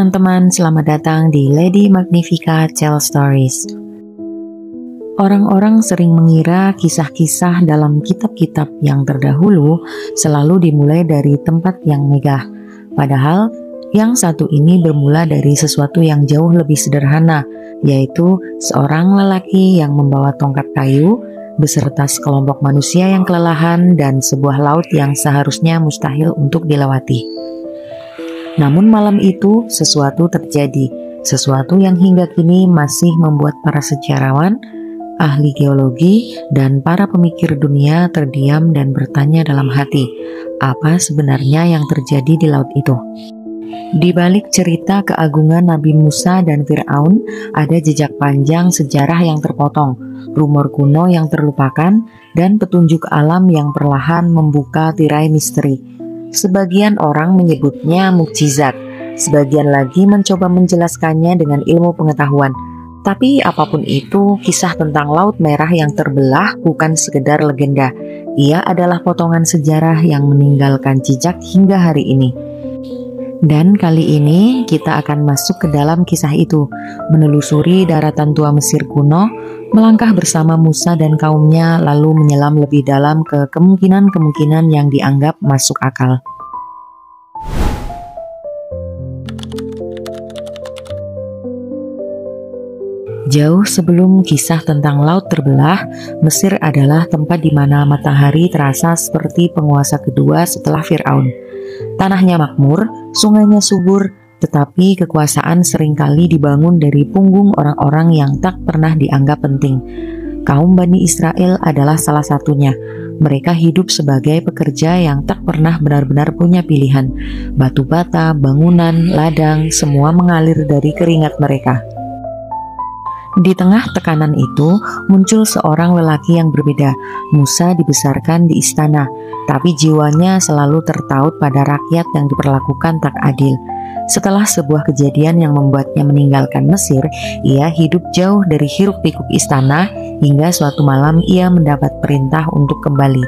teman-teman, selamat datang di Lady Magnifica Tell Stories. Orang-orang sering mengira kisah-kisah dalam kitab-kitab yang terdahulu selalu dimulai dari tempat yang megah. Padahal, yang satu ini bermula dari sesuatu yang jauh lebih sederhana, yaitu seorang lelaki yang membawa tongkat kayu beserta sekelompok manusia yang kelelahan dan sebuah laut yang seharusnya mustahil untuk dilewati. Namun malam itu sesuatu terjadi, sesuatu yang hingga kini masih membuat para sejarawan, ahli geologi, dan para pemikir dunia terdiam dan bertanya dalam hati, apa sebenarnya yang terjadi di laut itu? Di balik cerita keagungan Nabi Musa dan Fir'aun, ada jejak panjang sejarah yang terpotong, rumor kuno yang terlupakan, dan petunjuk alam yang perlahan membuka tirai misteri. Sebagian orang menyebutnya mukjizat, sebagian lagi mencoba menjelaskannya dengan ilmu pengetahuan. Tapi apapun itu, kisah tentang Laut Merah yang terbelah bukan sekedar legenda. Ia adalah potongan sejarah yang meninggalkan jejak hingga hari ini. Dan kali ini kita akan masuk ke dalam kisah itu, menelusuri daratan tua Mesir kuno, melangkah bersama Musa dan kaumnya, lalu menyelam lebih dalam ke kemungkinan-kemungkinan yang dianggap masuk akal. Jauh sebelum kisah tentang laut terbelah, Mesir adalah tempat di mana matahari terasa seperti penguasa kedua setelah Fir'aun. Tanahnya makmur, sungainya subur, tetapi kekuasaan seringkali dibangun dari punggung orang-orang yang tak pernah dianggap penting. Kaum Bani Israel adalah salah satunya. Mereka hidup sebagai pekerja yang tak pernah benar-benar punya pilihan. Batu bata, bangunan, ladang, semua mengalir dari keringat mereka. Di tengah tekanan itu, muncul seorang lelaki yang berbeda. Musa dibesarkan di istana, tapi jiwanya selalu tertaut pada rakyat yang diperlakukan tak adil. Setelah sebuah kejadian yang membuatnya meninggalkan Mesir, ia hidup jauh dari hiruk-pikuk istana hingga suatu malam ia mendapat perintah untuk kembali.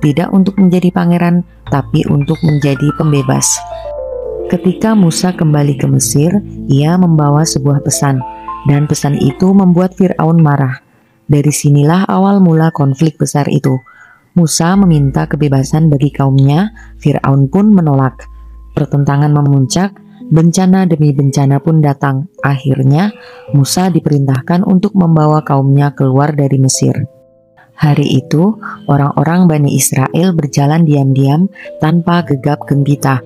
Tidak untuk menjadi pangeran, tapi untuk menjadi pembebas. Ketika Musa kembali ke Mesir, ia membawa sebuah pesan. Dan pesan itu membuat Fir'aun marah. Dari sinilah awal mula konflik besar itu. Musa meminta kebebasan bagi kaumnya, Fir'aun pun menolak. Pertentangan memuncak, bencana demi bencana pun datang. Akhirnya, Musa diperintahkan untuk membawa kaumnya keluar dari Mesir. Hari itu, orang-orang Bani Israel berjalan diam-diam tanpa gegap gempita.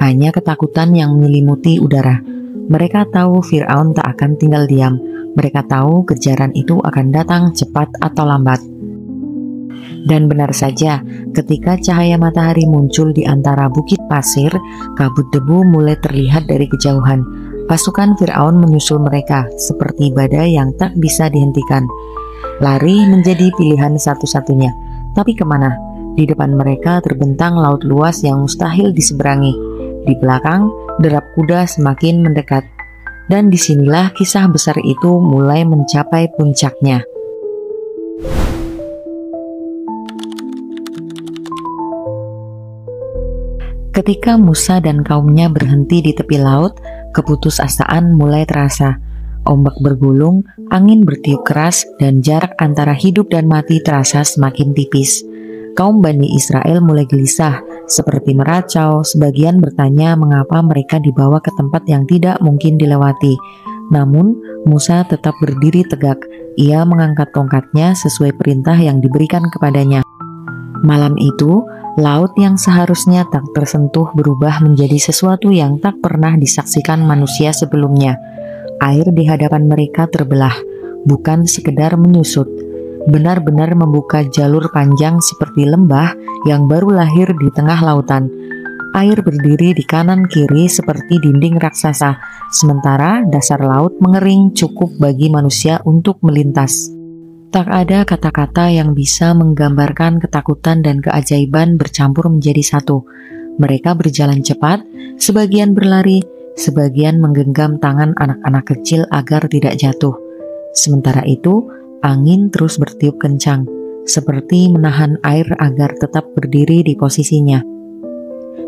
Hanya ketakutan yang menyelimuti udara. Mereka tahu Fir'aun tak akan tinggal diam. Mereka tahu kejaran itu akan datang cepat atau lambat. Dan benar saja, ketika cahaya matahari muncul di antara bukit pasir, kabut debu mulai terlihat dari kejauhan. Pasukan Fir'aun menyusul mereka seperti badai yang tak bisa dihentikan. Lari menjadi pilihan satu-satunya. Tapi kemana? Di depan mereka terbentang laut luas yang mustahil diseberangi. Di belakang, derap kuda semakin mendekat, dan disinilah kisah besar itu mulai mencapai puncaknya. Ketika Musa dan kaumnya berhenti di tepi laut, keputusasaan mulai terasa. Ombak bergulung, angin bertiup keras, dan jarak antara hidup dan mati terasa semakin tipis. Kaum Bani Israel mulai gelisah, seperti meracau. Sebagian bertanya mengapa mereka dibawa ke tempat yang tidak mungkin dilewati. Namun, Musa tetap berdiri tegak. Ia mengangkat tongkatnya sesuai perintah yang diberikan kepadanya. Malam itu, laut yang seharusnya tak tersentuh berubah menjadi sesuatu yang tak pernah disaksikan manusia sebelumnya. Air di hadapan mereka terbelah, bukan sekedar menyusut. Benar-benar membuka jalur panjang seperti lembah yang baru lahir di tengah lautan. Air berdiri di kanan kiri seperti dinding raksasa, sementara dasar laut mengering cukup bagi manusia untuk melintas. Tak ada kata-kata yang bisa menggambarkan ketakutan dan keajaiban bercampur menjadi satu. Mereka berjalan cepat, sebagian berlari, sebagian menggenggam tangan anak-anak kecil agar tidak jatuh. Sementara itu, angin terus bertiup kencang, seperti menahan air agar tetap berdiri di posisinya.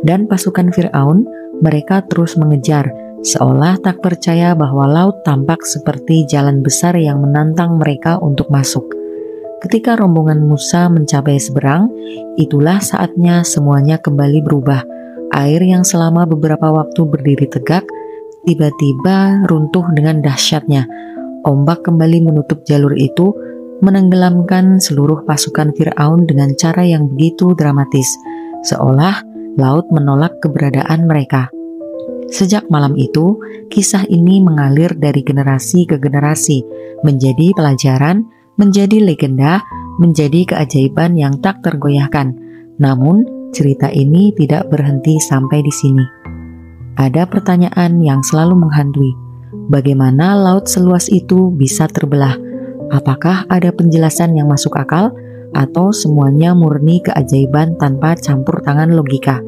Dan pasukan Fir'aun, mereka terus mengejar, seolah tak percaya bahwa laut tampak seperti jalan besar yang menantang mereka untuk masuk. Ketika rombongan Musa mencapai seberang, itulah saatnya semuanya kembali berubah. Air yang selama beberapa waktu berdiri tegak, tiba-tiba runtuh dengan dahsyatnya. Ombak kembali menutup jalur itu, menenggelamkan seluruh pasukan Fir'aun dengan cara yang begitu dramatis, seolah laut menolak keberadaan mereka. Sejak malam itu, kisah ini mengalir dari generasi ke generasi, menjadi pelajaran, menjadi legenda, menjadi keajaiban yang tak tergoyahkan. Namun, cerita ini tidak berhenti sampai di sini. Ada pertanyaan yang selalu menghantui. Bagaimana laut seluas itu bisa terbelah? Apakah ada penjelasan yang masuk akal, atau semuanya murni keajaiban tanpa campur tangan logika?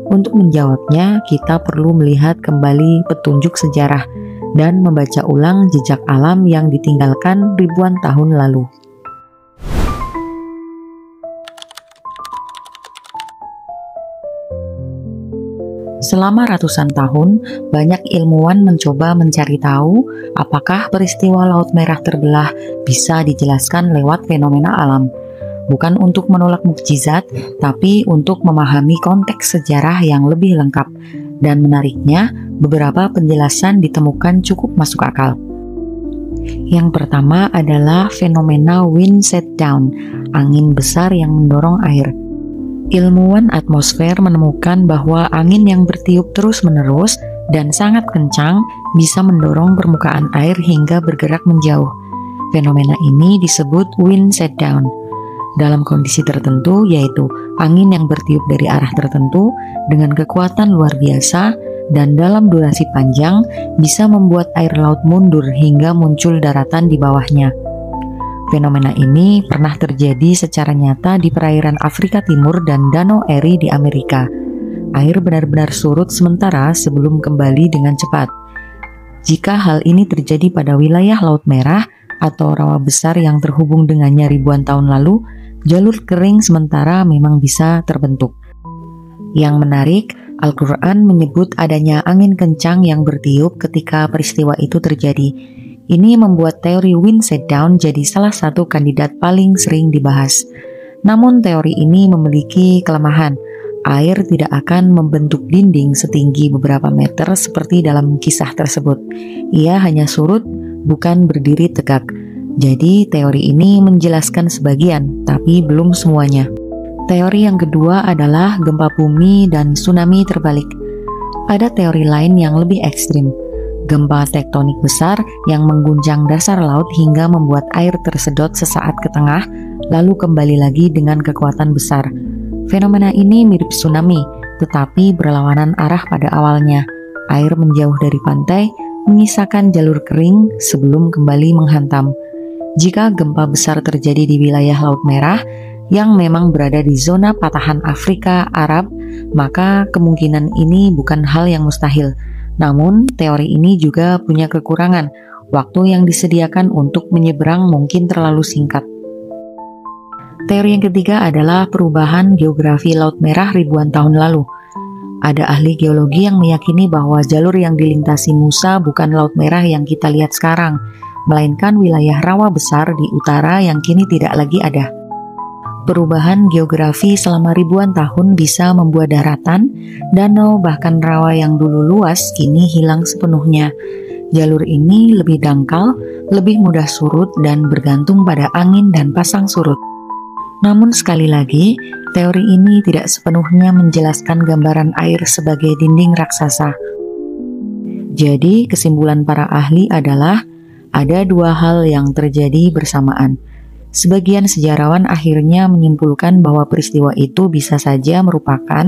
Untuk menjawabnya, kita perlu melihat kembali petunjuk sejarah dan membaca ulang jejak alam yang ditinggalkan ribuan tahun lalu. Selama ratusan tahun, banyak ilmuwan mencoba mencari tahu apakah peristiwa Laut Merah terbelah bisa dijelaskan lewat fenomena alam. Bukan untuk menolak mukjizat, tapi untuk memahami konteks sejarah yang lebih lengkap. Dan menariknya, beberapa penjelasan ditemukan cukup masuk akal. Yang pertama adalah fenomena wind set down, angin besar yang mendorong air. Ilmuwan atmosfer menemukan bahwa angin yang bertiup terus-menerus dan sangat kencang bisa mendorong permukaan air hingga bergerak menjauh. Fenomena ini disebut wind set down. Dalam kondisi tertentu, yaitu angin yang bertiup dari arah tertentu dengan kekuatan luar biasa dan dalam durasi panjang, bisa membuat air laut mundur hingga muncul daratan di bawahnya. Fenomena ini pernah terjadi secara nyata di perairan Afrika Timur dan Danau Erie di Amerika. Air benar-benar surut sementara sebelum kembali dengan cepat. Jika hal ini terjadi pada wilayah Laut Merah atau rawa besar yang terhubung dengannya ribuan tahun lalu, jalur kering sementara memang bisa terbentuk. Yang menarik, Al-Quran menyebut adanya angin kencang yang bertiup ketika peristiwa itu terjadi. Ini membuat teori wind set down jadi salah satu kandidat paling sering dibahas. Namun teori ini memiliki kelemahan. Air tidak akan membentuk dinding setinggi beberapa meter seperti dalam kisah tersebut. Ia hanya surut, bukan berdiri tegak. Jadi teori ini menjelaskan sebagian, tapi belum semuanya. Teori yang kedua adalah gempa bumi dan tsunami terbalik. Ada teori lain yang lebih ekstrim. Gempa tektonik besar yang mengguncang dasar laut hingga membuat air tersedot sesaat ke tengah, lalu kembali lagi dengan kekuatan besar. Fenomena ini mirip tsunami, tetapi berlawanan arah pada awalnya. Air menjauh dari pantai, menyisakan jalur kering sebelum kembali menghantam. Jika gempa besar terjadi di wilayah Laut Merah, yang memang berada di zona patahan Afrika Arab, maka kemungkinan ini bukan hal yang mustahil. Namun, teori ini juga punya kekurangan. Waktu yang disediakan untuk menyeberang mungkin terlalu singkat. Teori yang ketiga adalah perubahan geografi Laut Merah ribuan tahun lalu. Ada ahli geologi yang meyakini bahwa jalur yang dilintasi Musa bukan Laut Merah yang kita lihat sekarang, melainkan wilayah rawa besar di utara yang kini tidak lagi ada. Perubahan geografi selama ribuan tahun bisa membuat daratan, danau, bahkan rawa yang dulu luas kini hilang sepenuhnya. Jalur ini lebih dangkal, lebih mudah surut dan bergantung pada angin dan pasang surut. Namun sekali lagi, teori ini tidak sepenuhnya menjelaskan gambaran air sebagai dinding raksasa. Jadi kesimpulan para ahli adalah ada dua hal yang terjadi bersamaan. Sebagian sejarawan akhirnya menyimpulkan bahwa peristiwa itu bisa saja merupakan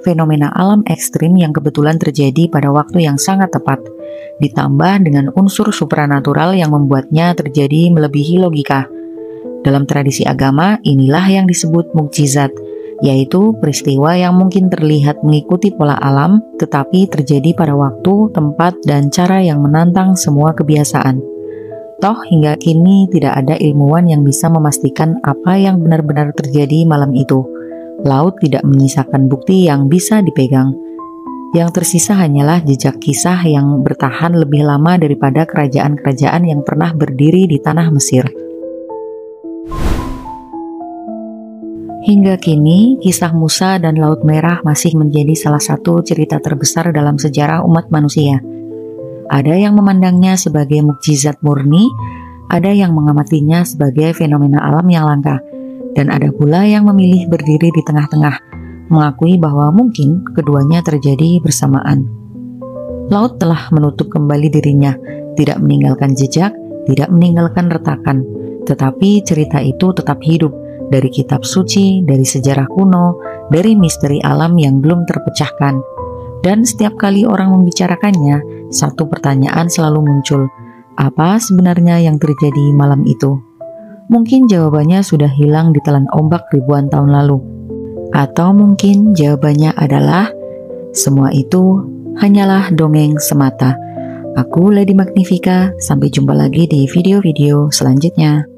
fenomena alam ekstrim yang kebetulan terjadi pada waktu yang sangat tepat, ditambah dengan unsur supranatural yang membuatnya terjadi melebihi logika. Dalam tradisi agama, inilah yang disebut mukjizat, yaitu peristiwa yang mungkin terlihat mengikuti pola alam, tetapi terjadi pada waktu, tempat, dan cara yang menantang semua kebiasaan. Toh hingga kini tidak ada ilmuwan yang bisa memastikan apa yang benar-benar terjadi malam itu. Laut tidak menyisakan bukti yang bisa dipegang. Yang tersisa hanyalah jejak kisah yang bertahan lebih lama daripada kerajaan-kerajaan yang pernah berdiri di tanah Mesir. Hingga kini, kisah Musa dan Laut Merah masih menjadi salah satu cerita terbesar dalam sejarah umat manusia. Ada yang memandangnya sebagai mukjizat murni, ada yang mengamatinya sebagai fenomena alam yang langka, dan ada pula yang memilih berdiri di tengah-tengah, mengakui bahwa mungkin keduanya terjadi bersamaan. Laut telah menutup kembali dirinya, tidak meninggalkan jejak, tidak meninggalkan retakan, tetapi cerita itu tetap hidup dari kitab suci, dari sejarah kuno, dari misteri alam yang belum terpecahkan. Dan setiap kali orang membicarakannya, satu pertanyaan selalu muncul. Apa sebenarnya yang terjadi malam itu? Mungkin jawabannya sudah hilang ditelan ombak ribuan tahun lalu. Atau mungkin jawabannya adalah semua itu hanyalah dongeng semata. Aku Lady Magnifica, sampai jumpa lagi di video-video selanjutnya.